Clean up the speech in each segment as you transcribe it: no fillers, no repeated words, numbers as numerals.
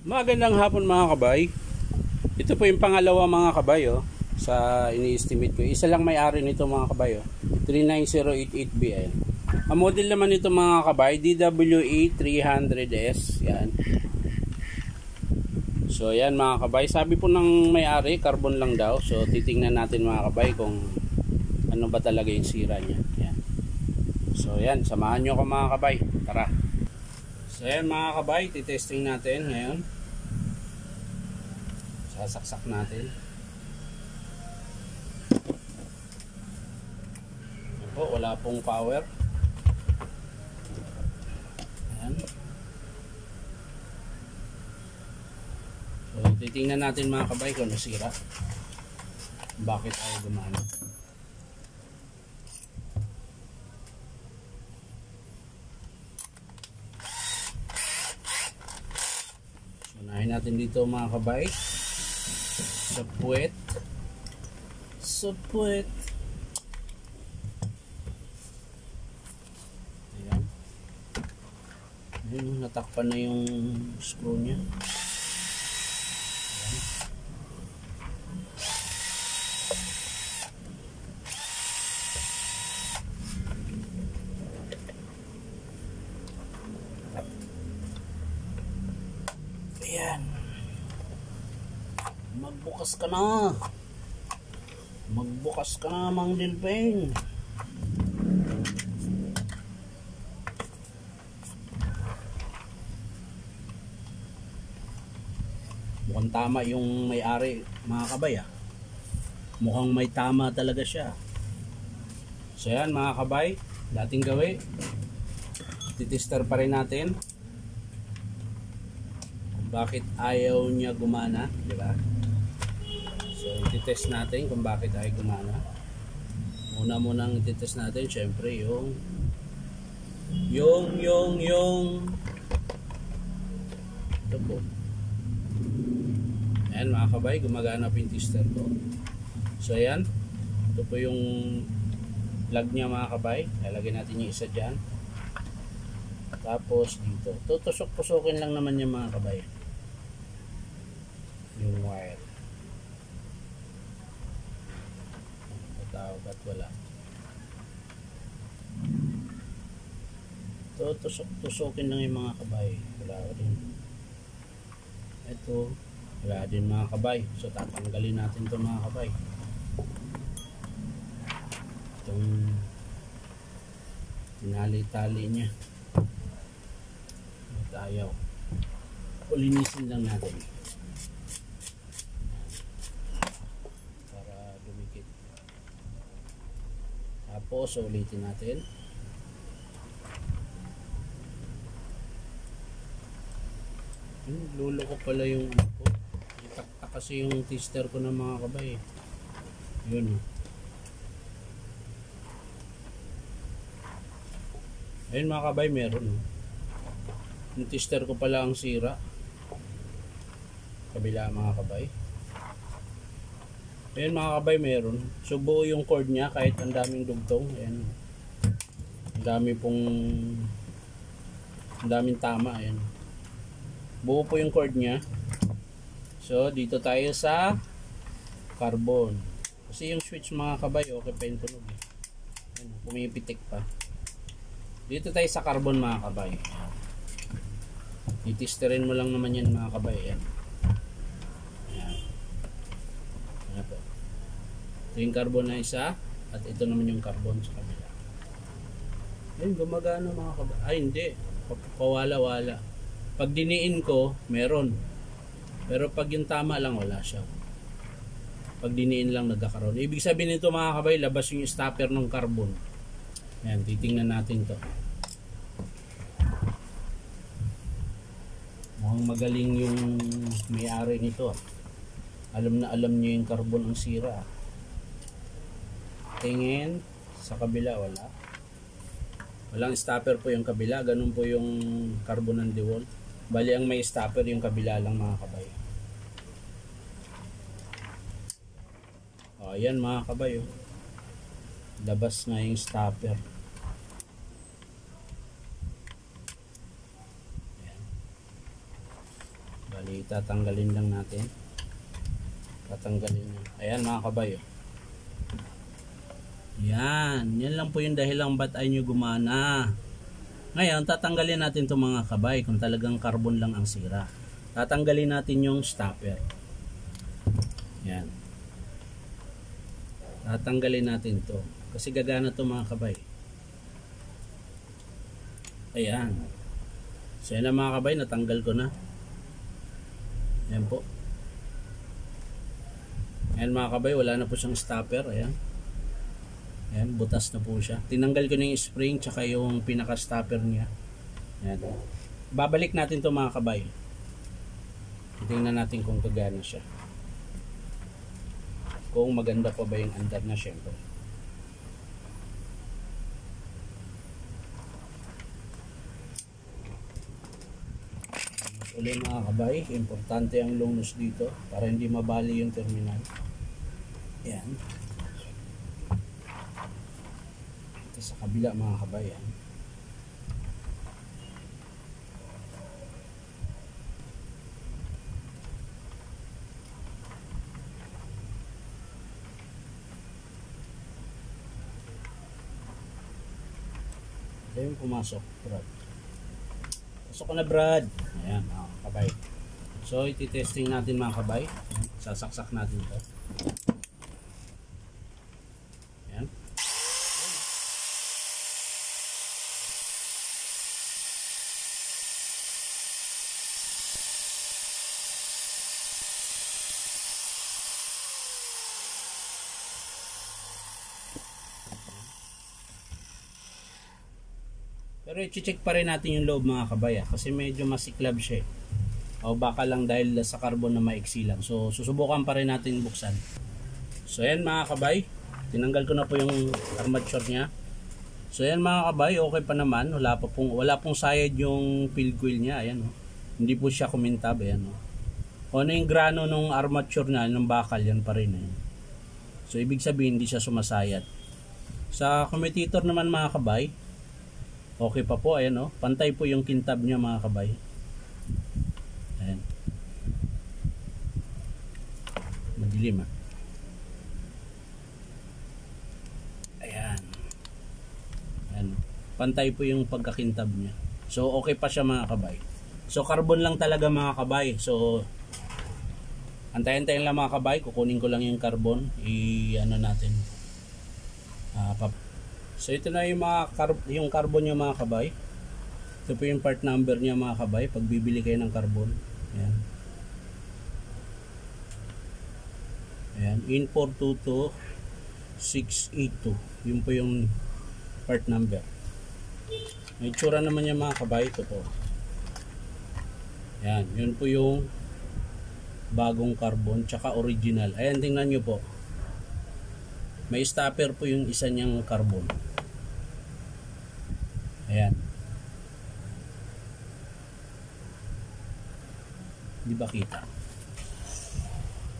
Magandang hapon mga kabay. Ito po yung pangalawa mga kabay sa ini-estimate ko. Isa lang may-ari nito mga kabay 39088B. Ayan. Ang model naman nito mga kabay DWE 300S. Yan. So yan mga kabay. Sabi po ng may-ari carbon lang daw. So titingnan natin mga kabay kung ano ba talaga yung sira niya. Yan. So yan, samahan nyo ako mga kabay. Tara. So yan mga kabay, titesting natin ngayon. Sasaksak natin. Yan po, wala pong power. Ayan. So titingnan natin mga kabay kung nasira. Bakit ayaw gumana. So unahin natin dito mga kabay. Sa puwet. Ayan. Ayan, natakpan na yung screw nya. Ayan. Magbukas ka na. Magbukas ka na, Mang Dilpeng. Mukhang tama yung may-ari mga kabay Mukhang may tama talaga siya. So yan mga kabay, dating gawi. Titester pa rin natin kung bakit ayaw niya gumana, di ba? So, ititest natin kung bakit ay gumana. Munang ititest natin, syempre, yung ito po. Ayan, mga kabay, gumagana po yung tester ko. So, ayan. Ito po yung plug niya, mga kabay. Lalagyan natin yung isa dyan. Tapos, dito. Tutusok-tusokin lang naman yung mga kabay. Yung wire. Ba't wala? Tusok-tusokin lang yung mga kabay. Wala rin. Ito, wala din mga kabay. So tatanggalin natin ito mga kabay. Itong tinali-tali nya. At ayaw. Ulinisin lang natin. Tapos ulitin natin. Lulo ko pala yung itaktak kasi yung tester ko ng mga kabay. Yun. Ayun mga kabay, meron. Yung tester ko pala ang sira. Kabila mga kabay. Ayan mga kabay, meron. So buo yung cord nya kahit ang daming dugtong. Ayan. Ang daming tama. Ayan. Buo po yung cord nya. So dito tayo sa carbon. Kasi yung switch mga kabay, okay pa yung tunog. Ayan, pumipitik pa. Dito tayo sa carbon mga kabay. Itisterin mo lang naman yan mga kabay. Ayan. Ito yung carbon na isa at ito naman yung carbon sa kabila. Ayun, gumagana mga kabay. Ay hindi, pawala-wala. Pag diniin ko, meron. Pero pag yung tama lang, wala siya. Pag diniin lang, nagkakaroon. Ibig sabihin nito mga kabay, labas yung stopper ng carbon. Ayan, titingnan natin to. Mukhang magaling yung may-ari nito. Alam na alam niyo yung carbon ang sira. Tingin sa kabila, walang stopper po yung kabila, ganun po yung carbon ng DeWalt. Bali ang may stopper yung kabila lang mga kabay. Ayan mga kabay, labas na yung stopper. Bali, tatanggalin lang natin. Tatanggalin niya. Ayan mga kabay. Yan. Yan lang po yung dahilan ba't ay nyo gumana. Ngayon, tatanggalin natin itong mga kabay kung talagang carbon lang ang sira. Tatanggalin natin yung stopper. Yan. Tatanggalin natin to kasi gagana to mga kabay. Ayan. So yan na mga kabay, natanggal ko na. Ayan po. Ayan mga kabay, wala na po siyang stopper. Ayan. Ayan, butas na po siya. Tinanggal ko na yung spring tsaka yung pinaka-stopper niya. Ayan. Babalik natin to mga kabay. Tingnan natin kung gagana siya. Kung maganda pa ba yung andar na syempre. Uli mga kabay, importante ang long nose dito para hindi mabali yung terminal. Yan. Ito sa kabila mga kabay. Yan. Ito yung pumasok, Brad. Pasok ko na, Brad. Ayan, mga kabay. So, iti-testing natin mga kabay. Sasaksak natin ito. Ayan. Pero i-check pa rin natin yung loob mga kabay kasi medyo masiklab siya. O baka lang dahil sa carbon na maiksi lang. So susubukan pa rin natin buksan. So ayan mga kabay, tinanggal ko na po yung armature niya. So ayan mga kabay, okay pa naman. Wala pong sayad yung field coil niya. Ayan, oh. Hindi po siya kumintab. Ayan, oh. Kung ano yung grano ng armature niya, ng bakal, yan pa rin. Ayan. So ibig sabihin hindi siya sumasayad. Sa commutator naman mga kabay, okay pa po. Ayan, oh. Pantay po yung kintab niya mga kabay. Ayan. Madilim ah. Ayan. Ayan. Pantay po yung pagkakintab niya. So okay pa siya mga kabay. So carbon lang talaga mga kabay. So antayin-tayin lang mga kabay. Kukunin ko lang yung carbon. I-ano natin. So ito na yung carbon niya mga kabay. Ito po yung part number niya mga kabay pag bibili kayo ng carbon. Ayan. Ayan, in 422682. Yun po yung part number. May itsura naman niya mga kabay. Ito po. Ayan, yun po yung bagong carbon tsaka original. Ayan, tingnan nyo po. May stopper po yung isa niyang carbon. Ayan. Di ba kita?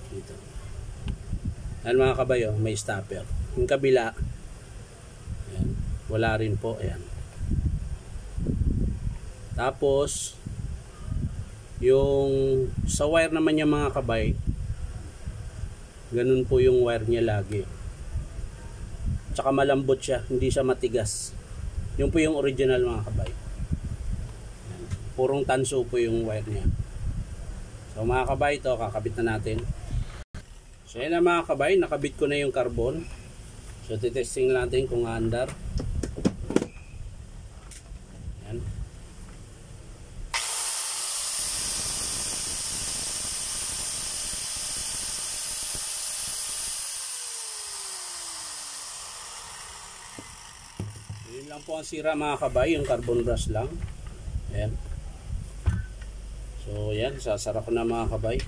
Dito. Ayan mga kabayo, may stopper. Yung kabila, ayan, wala rin po. Ayan. Tapos, yung sa wire naman niya mga kabay, ganun po yung wire niya lagi. Tsaka malambot siya, hindi siya matigas. Yung po yung original mga kabay. Ayan. Purong tanso po yung wire niya. So mga kabay, ito kakabit na natin. So yan na mga kabay, nakabit ko na yung carbon. So titesting natin kung aandar. Yan. So, yun lang po ang sira mga kabay, yung carbon brush lang. Ayan. So yan, sasara ko na mga kabay.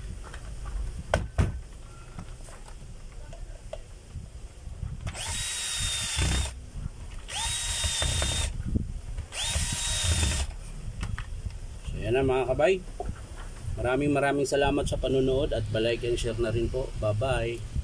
So yan na mga kabay. Maraming salamat sa panonood at like and share na rin po. Bye bye.